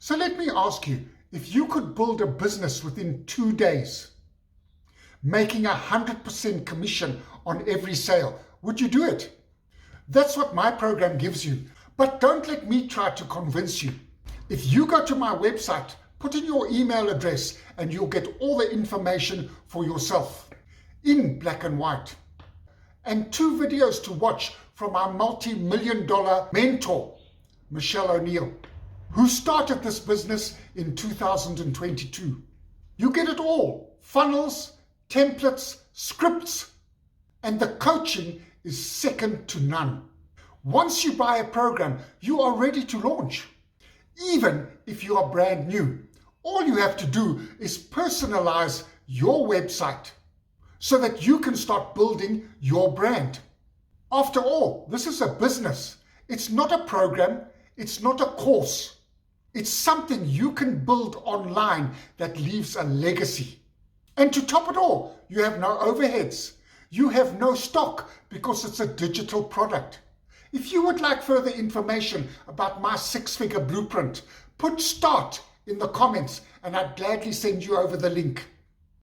So let me ask you, if you could build a business within 2 days, making 100% commission on every sale, would you do it? That's what my program gives you. But don't let me try to convince you. If you go to my website, put in your email address and you'll get all the information for yourself in black and white. And 2 videos to watch from our multi-million-dollar mentor, Michelle O'Neill, who started this business in 2022. You get it all: funnels, templates, scripts, and the coaching is second to none. Once you buy a program, you are ready to launch. Even if you are brand new, all you have to do is personalize your website so that you can start building your brand. After all, this is a business. It's not a program. It's not a course. It's something you can build online that leaves a legacy. And to top it all, you have no overheads. You have no stock because it's a digital product. If you would like further information about my 6-figure blueprint, put start in the comments and I'd gladly send you over the link.